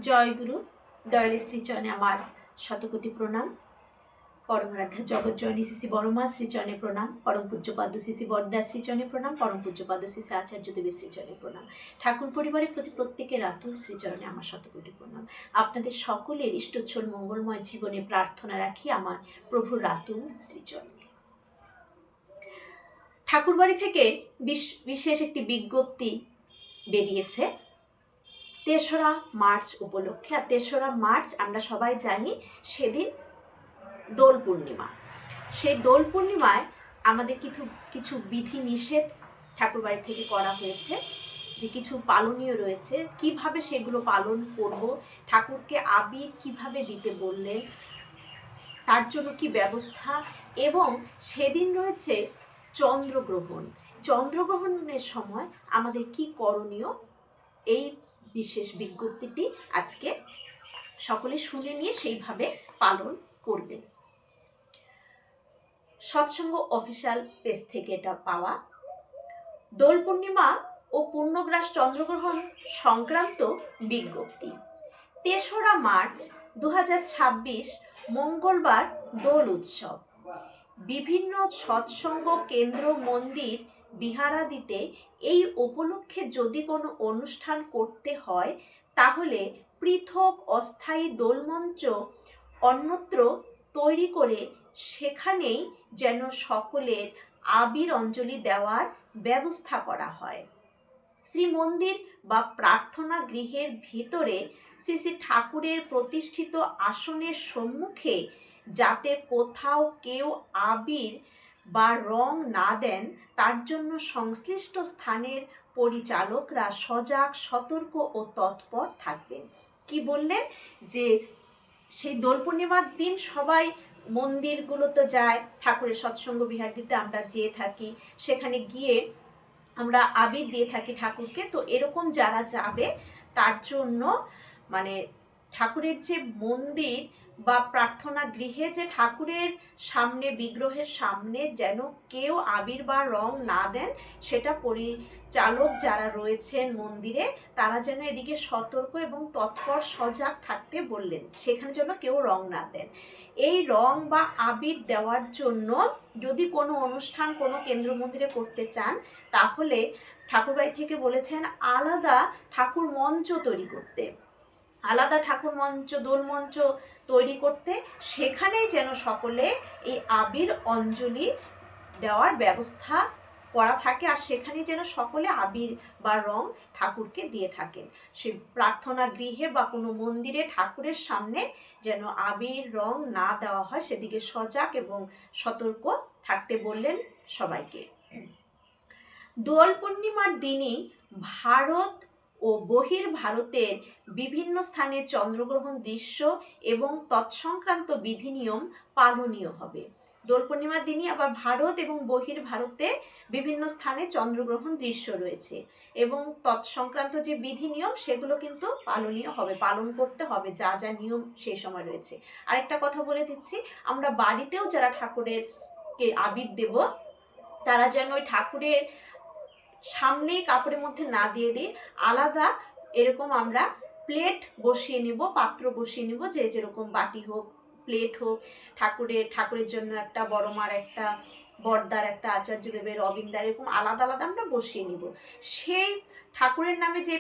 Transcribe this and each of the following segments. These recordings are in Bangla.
জয়গুরু দয়ালের শ্রীচরণে আমার শতকোটি প্রণাম। পরমারাধ্যা জগৎজননী শ্রী বড়মা শ্রীচরণে প্রণাম। পরম পূজ্যপাদ শ্রী বরদাস শ্রীচরণে প্রণাম। পরম পূজ্যপাদ শ্রী আচার্য দেবের শ্রীচরণে প্রণাম। ঠাকুর পরিবারের প্রতি প্রত্যেকের আতুল শ্রীচরণে আমার শতকোটি প্রণাম। আপনাদের সকলের ইষ্টচ্ছল মঙ্গলময় জীবনে প্রার্থনা রাখি আমার প্রভুর আতুল শ্রীচরণে। ঠাকুরবাড়ি থেকে বিশেষ একটি বিজ্ঞপ্তি বেরিয়েছে ৩রা মার্চ উপলক্ষে। আর ৩রা মার্চ আমরা সবাই জানি সেদিন দোল পূর্ণিমা। সেই দোল পূর্ণিমায় আমাদের কিছু বিধি নিষেধ ঠাকুরবাড়ি থেকে করা হয়েছে, যে কিছু পালনীয় রয়েছে, কিভাবে সেগুলো পালন করব, ঠাকুরকে আবির কিভাবে দিতে বললেন, তার জন্য কি ব্যবস্থা, এবং সেদিন রয়েছে চন্দ্রগ্রহণ। চন্দ্রগ্রহণের সময় আমাদের কি করণীয়, এই বিশেষ বিজ্ঞপ্তিটি আজকে সকলে শুনে নিয়ে সেইভাবে পালন করবেন। সৎসঙ্গ অফিসিয়াল পেজ থেকে এটা পাওয়া। দোল পূর্ণিমা ও পূর্ণগ্রাস চন্দ্রগ্রহণ সংক্রান্ত বিজ্ঞপ্তি। ৩রা মার্চ ২০২৬ মঙ্গলবার দোল উৎসব। বিভিন্ন সৎসঙ্গ কেন্দ্র, মন্দির, বিহারাদিতে এই উপলক্ষে যদি কোনো অনুষ্ঠান করতে হয় তাহলে পৃথক অস্থায়ী দোলমঞ্চ অন্যত্র তৈরি করে সেখানেই যেন সকলের আবির অঞ্জলি দেওয়ার ব্যবস্থা করা হয়। শ্রীমন্দির বা প্রার্থনা গৃহের ভিতরে শ্রী শ্রী ঠাকুরের প্রতিষ্ঠিত আসনের সম্মুখে যাতে কোথাও কেউ আবির বা রং না দেন তার জন্য সংশ্লিষ্ট স্থানের পরিচালকরা সজাগ, সতর্ক ও তৎপর থাকবেন। কি বললেন, যে সেই দোল পূর্ণিমার দিন সবাই মন্দিরগুলোতে যায়, ঠাকুরের সৎসঙ্গ বিহার দিতে আমরা যেয়ে থাকি, সেখানে গিয়ে আমরা আবির দিয়ে থাকি ঠাকুরকে। তো এরকম যারা যাবে তার জন্য মানে ঠাকুরের যে মন্দির বা প্রার্থনা গৃহে যে ঠাকুরের সামনে, বিগ্রহের সামনে যেন কেউ আবির বা রং না দেন, সেটা পরিচালক যারা রয়েছেন মন্দিরে তারা যেন এদিকে সতর্ক এবং তৎপর সজাগ থাকতে বললেন, সেখানে যেন কেউ রং না দেন। এই রং বা আবির দেওয়ার জন্য যদি কোনো অনুষ্ঠান কোনো কেন্দ্র মন্দিরে করতে চান তাহলে ঠাকুরবাড়ি থেকে বলেছেন আলাদা ঠাকুর মঞ্চ তৈরি করতে, আলাদা ঠাকুর মঞ্চ, দোল মঞ্চ তৈরি করতে, সেখানেই যেন সকলে এই আবির অঞ্জলি দেওয়ার ব্যবস্থা করা থাকে, আর সেখানে যেন সকলে আবির বা রং ঠাকুরকে দিয়ে থাকেন। সে প্রার্থনা গৃহে বা কোনো মন্দিরে ঠাকুরের সামনে যেন আবির রং না দেওয়া হয়, সেদিকে সজাগ এবং সতর্ক থাকতে বললেন সবাইকে। দোল পূর্ণিমার দিনই ভারত ও বহির্ভারতের বিভিন্ন স্থানে চন্দ্রগ্রহণ দৃশ্য এবং তৎসংক্রান্ত বিধি নিয়ম পালনীয় হবে। দোল পূর্ণিমার দিনই আবার ভারত এবং বহির্ভারতে বিভিন্ন স্থানে চন্দ্রগ্রহণ দৃশ্য রয়েছে, এবং তৎসংক্রান্ত যে বিধি নিয়ম সেগুলো কিন্তু পালনীয় হবে, পালন করতে হবে, যা যা নিয়ম সেই সময় রয়েছে। আরেকটা কথা বলে দিচ্ছি, আমরা বাড়িতেও যারা ঠাকুরের কে আবির দেব তারা যেন ওই ঠাকুরের সামনেই কাপড়ের মধ্যে না দিয়ে দিই, আলাদা এরকম আমরা প্লেট বসিয়ে নেব, পাত্র বসিয়ে নেব, যে যেরকম বাটি হোক, প্লেট হোক, ঠাকুরের জন্য একটা, বড় মার একটা, বড়দার একটা, আচার্য দেবের, অবিন্দার, এরকম আলাদা আলাদা আমরা বসিয়ে নিব। সেই ঠাকুরের নামে যে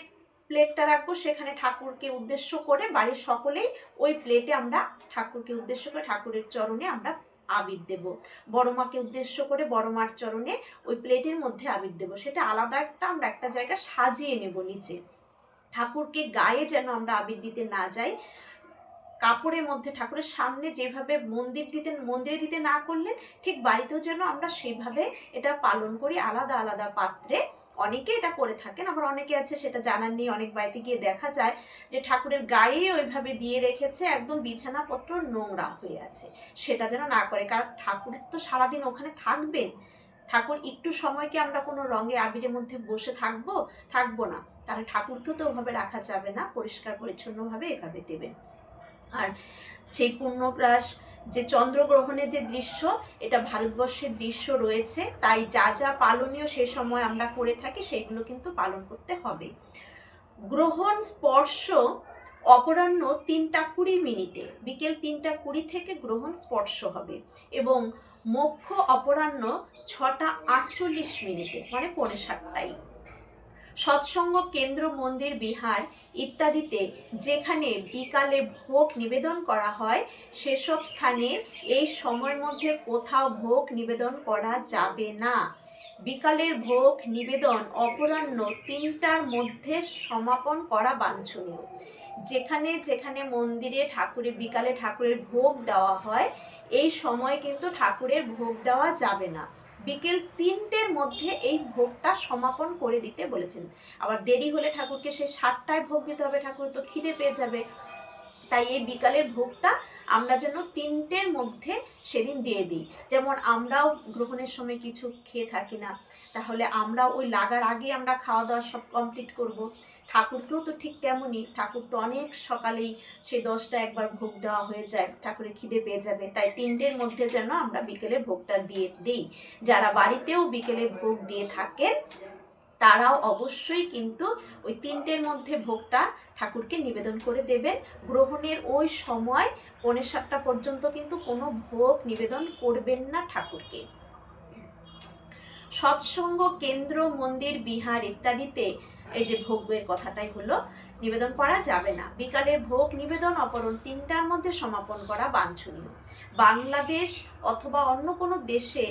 প্লেটটা রাখবো সেখানে ঠাকুরকে উদ্দেশ্য করে বাড়ির সকলেই ওই প্লেটে আমরা ঠাকুরকে উদ্দেশ্য করে ঠাকুরের চরণে আমরা আবির দেব। বড় মাকে উদ্দেশ্য করে বড় মার চরণে ওই প্লেটের মধ্যে আবির দেব। সেটা আলাদা আমরা একটা জায়গা সাজিয়ে নেব নিচে। ঠাকুরকে গায়ে যেন আমরা আবির দিতে না যাই, কাপড়ের মধ্যে ঠাকুরের সামনে যেভাবে মন্দিরে দিতে না করলে ঠিক বাড়িতেও যেন আমরা সেইভাবে এটা পালন করি, আলাদা আলাদা পাত্রে। অনেকে এটা করে থাকেন, আবার অনেকে আছে সেটা জানার নেই, অনেক বাড়িতে গিয়ে দেখা যায় যে ঠাকুরের গায়ে ওইভাবে দিয়ে রেখেছে, একদম বিছানাপত্র নোংরা হয়ে আছে। সেটা যেন না করে, কারণ ঠাকুরের তো সারাদিন ওখানে থাকবেন, ঠাকুর একটু সময়কে আমরা কোনো রঙের আবিরের মধ্যে বসে থাকবো না, তাহলে ঠাকুরকেও তো ওভাবে রাখা যাবে না, পরিষ্কার পরিচ্ছন্নভাবে এভাবে দেবেন। আর সেই পূর্ণগ্রাস যে চন্দ্রগ্রহণের যে দৃশ্য, এটা ভারতবর্ষের দৃশ্য রয়েছে, তাই যা যা পালনীয় সে সময় আমরা করে থাকি সেগুলো কিন্তু পালন করতে হবে। গ্রহণ, স্পর্শ অপরাহ্ন 3:20 বিকেল 3:20 থেকে গ্রহণ স্পর্শ হবে এবং মোক্ষ অপরাহ্ন 6:48 মানে 6:45। সৎসঙ্গ কেন্দ্র, মন্দির, বিহার ইত্যাদিতে যেখানে বিকালে ভোগ নিবেদন করা হয় সেসব স্থানে এই সময়ের মধ্যে কোথাও ভোগ নিবেদন করা যাবে না। বিকালের ভোগ নিবেদন অপরাহ্ন 3টার মধ্যে সমাপন করা বাঞ্ছনীয়। যেখানে যেখানে মন্দিরে বিকালে ঠাকুরের ভোগ দেওয়া হয় এই সময় কিন্তু ঠাকুরের ভোগ দেওয়া যাবে না। বিকেল 3টের মধ্যে এই ভোগটা সমাপন করে দিতে বলেছেন। আবার দেরি হলে ঠাকুরকে সে 7টায় ভোগ দিতে হবে, ঠাকুর তো খিদে পেয়ে যাবে। তাই এই বিকালের ভোগটা আমরা যেন 3টের মধ্যে সেদিন দিয়ে দিই। যেমন আমরাও গ্রহণের সময় কিছু খেয়ে থাকি না, তাহলে আমরা ওই লাগার আগে আমরা খাওয়া দাওয়া সব কমপ্লিট করব। ঠাকুরকেও তো ঠিক তেমনই, ঠাকুর তো অনেক সকালেই সেই 10টা একবার ভোগ দেওয়া হয়ে যায়, ঠাকুরের খিদে পেয়ে যাবে। তাই 3টের মধ্যে যেন আমরা বিকেলের ভোগটা দিয়ে দিই। যারা বাড়িতেও বিকেলের ভোগ দিয়ে থাকেন তারাও অবশ্যই কিন্তু ওই 3টের মধ্যে ভোগটা ঠাকুরকে নিবেদন করে দেবেন। গ্রহণের ওই সময় 6:45 পর্যন্ত কিন্তু কোনো ভোগ নিবেদন করবেন না ঠাকুরকে। সৎসঙ্গ কেন্দ্র, মন্দির, বিহার ইত্যাদিতে এই যে ভোগের কথাটাই হলো, নিবেদন করা যাবে না। বিকালের ভোগ নিবেদন অপরাহ্ন 3টার মধ্যে সমাপন করা বাঞ্ছনীয়। বাংলাদেশ অথবা অন্য কোনো দেশে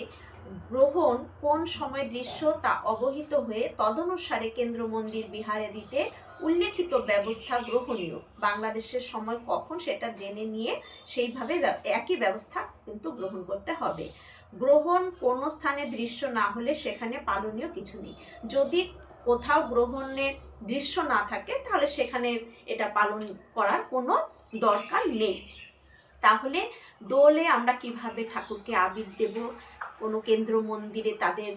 গ্রহণ কোন সময় দৃশ্য তা অবহিত হয়ে তদনুসারে কেন্দ্র, মন্দির, বিহারে দিতে উল্লেখিত ব্যবস্থা গ্রহণীয়। বাংলাদেশের সময় কখন সেটা জেনে নিয়ে সেইভাবে একই ব্যবস্থা কিন্তু গ্রহণ করতে হবে। গ্রহণ কোনো স্থানে দৃশ্য না হলে সেখানে পালনীয় কিছু নেই। যদি কোথাও গ্রহণের দৃশ্য না থাকে তাহলে সেখানে এটা পালন করার কোনো দরকার নেই। তাহলে দোলে আমরা কিভাবে ঠাকুরকে আবির দেব? কোনো কেন্দ্র মন্দিরে তাদের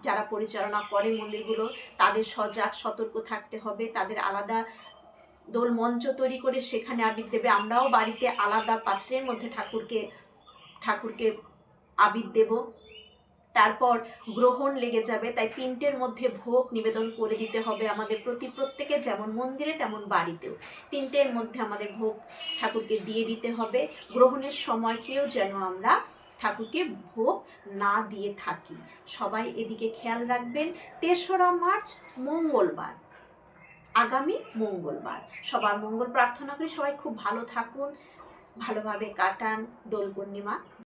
যারা পরিচালনা করে মন্দিরগুলো তাদের সজাগ সতর্ক থাকতে হবে। তাদের আলাদা দোল মঞ্চ তৈরি করে সেখানে আবির দেবে। আমরাও বাড়িতে আলাদা পাত্রের মধ্যে ঠাকুরকে আবির দেব। তারপর গ্রহণ লেগে যাবে, তাই 3টের মধ্যে ভোগ নিবেদন করে দিতে হবে আমাদের প্রত্যেকে, যেমন মন্দিরে তেমন বাড়িতেও 3টের মধ্যে আমাদের ভোগ ঠাকুরকে দিয়ে দিতে হবে। গ্রহণের সময় কেউ যেন আমরা ঠাকুরকে ভোগ না দিয়ে থাকি। সবাই এদিকে খেয়াল রাখবেন। 3রা মার্চ মঙ্গলবার, আগামী মঙ্গলবার। সবার মঙ্গল প্রার্থনা করি। সবাই খুব ভালো থাকুন, ভালোভাবে কাটান দোল পূর্ণিমা।